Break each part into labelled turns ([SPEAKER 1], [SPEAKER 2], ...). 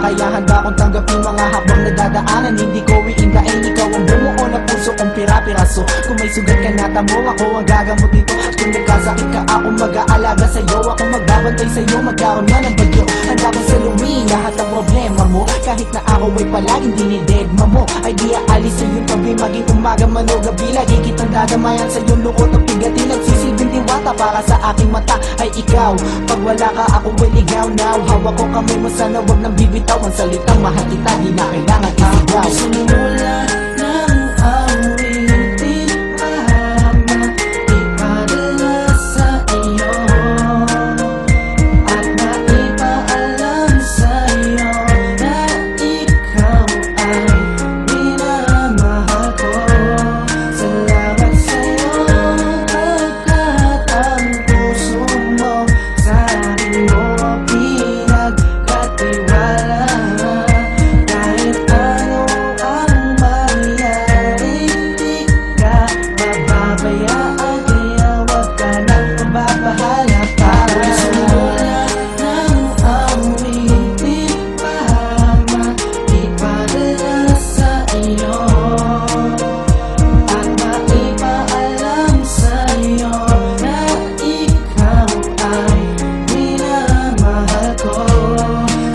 [SPEAKER 1] Kaya handa kong tanggapin mga habang nadadaanan. Hindi ko iindain, ikaw ang bumuo na puso kong pira-piraso. Kung may sugat ka na tamo, ako ang gagamot dito. Kung nagkasakit ka, ako mag-aalaga sa'yo. Ako magbabantay sa'yo, magkaroon man ng bagyo. Handa kong saluhin lahat ng problema mo. Kahit na ako ay palaging dinidedma mo, ay di aalis sa iyong tabi. Maging umaga man o gabi, lagi kitang dadamayan sa iyong lukot at pigatin. Nagsisilbing diwata para sa aking mata ay ikaw. Pag wala ka, ako ay ligaw now. Hawak ko kamay mo, sana wag nang bibitaw. Ang salitang mahal kita, di na kailangan isigaw.
[SPEAKER 2] Simula ng awitin, mama, ipadala sa iyo at maipaalam sa iyo na ikaw ay minamahal ko. Salamat sa iyo pagkat ang puso mo sa akin mo pinagkatiwala. Kahit ano ang mangyari, di ka mababayaan, kaya wag ka nang mababahala pa. Simula ng awitin, mama, ipadala sa iyo at maipaalam sa iyo na ikaw ay minamahal ko.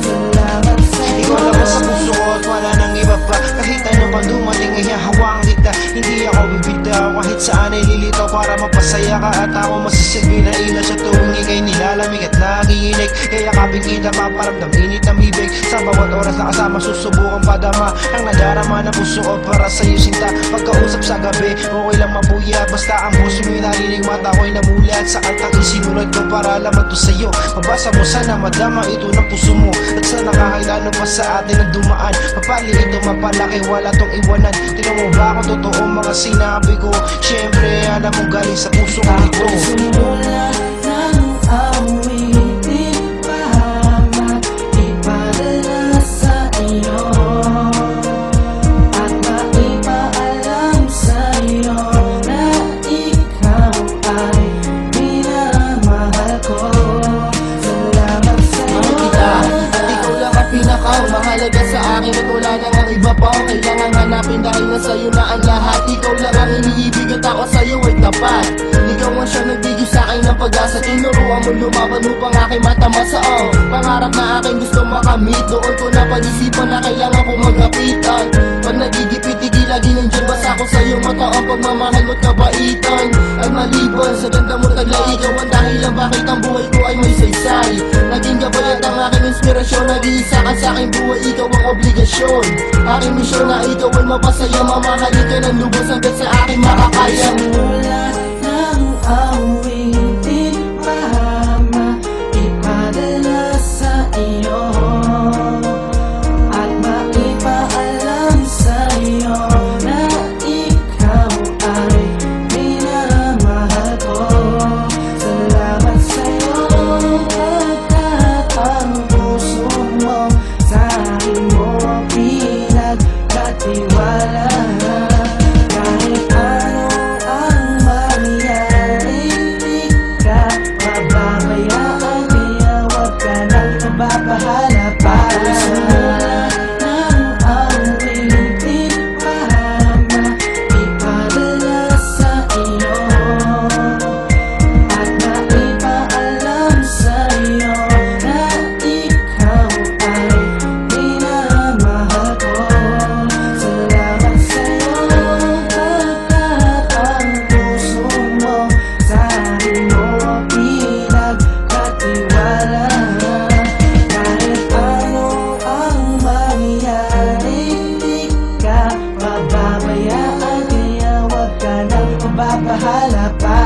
[SPEAKER 2] Salamat sa iyo.
[SPEAKER 3] Ikaw lang sa puso ko at wala nang iba pa. Kahit ano pa dumating ay hahawaan kita. Hindi ako bibitaw kahit saan ay lilitaw para mapasaya ka. At ako masisilbi na ilaw sa tuwing ikay nilalamig at naginginig. Kaya kaping kita paparamdam init ng bibig. Sa bawat oras na kasama susubukan padama ang nadarama ng puso ko para sa'yo sinta. Pagkausap sa gabi okay lang mabuya, basta ang puso mo'y narinig, mata ko'y namulat sa kantang isinulat ko para lamang to sa'yo. Mabasa mo sana madama ito ng puso mo at sana kahit ano pa sa atin ang dumaan. Mapali ito mapalaki, wala tong iwanan. Tingnan mo ba kung totoo mga sinabi ko? Siyempre alam mo galing sa puso ko ito.
[SPEAKER 2] Simula ng awitin, mama, ipadala sa iyo at maipaalam sa iyo na ikaw ay minamahal ko. Salamat sa iyo.
[SPEAKER 1] Mahal kita at ikaw lang ang pinakaw. Mahalaga sa akin at wala nang ang iba pa. Kailangan hanapin dahil na sa'yo na ang lahat. Ikaw lang ang iniibig at ako sa'yo ay tapat. Ikaw ang siya nagbigay sa akin ng pag-asa. Tinuruan mo lumaban upang aking mata masao. Pangarap na aking gusto makamit. Doon ko na pag-isipan na kailangan ko magkapitan. Pag nagigipit-tigil lagi nandiyan basta ko sa'yo. Mata ang pagmamahal mo't kabaitan. At maliban sa ganda mo taglay, ikaw ang dahilan bakit ang buhay ko ay may saysay. Naging gabay at ang aking inspirasyon. Nag-iisa ka sa aking buhay, ikaw ang obligasyon. Aking misyon na ikaw ay mapasaya. Mamahalin ka ng lubos hanggang sa aking makakaya.
[SPEAKER 2] Simula ng awitin, mama, ipadala sa iyo at maipaalam sa iyo na ikaw ay minamahal ko. Salamat sa iyo pagkat ang puso mo sa akin mo pinagkatiwala. Kahit ano ang mangyari, di ka mababayaan, kaya wag ka nang mababahala pa. Simula ng awitin, mama, ipadala sa iyo at maipaalam sa iyo na ikaw ay minamahal ko. Salamat sa iyo pagkat ang puso mo sa akin mo pinagkatiwala. Kahit ano ang mangyari, di ka mababayaan, kaya wag ka nang mababahala pa.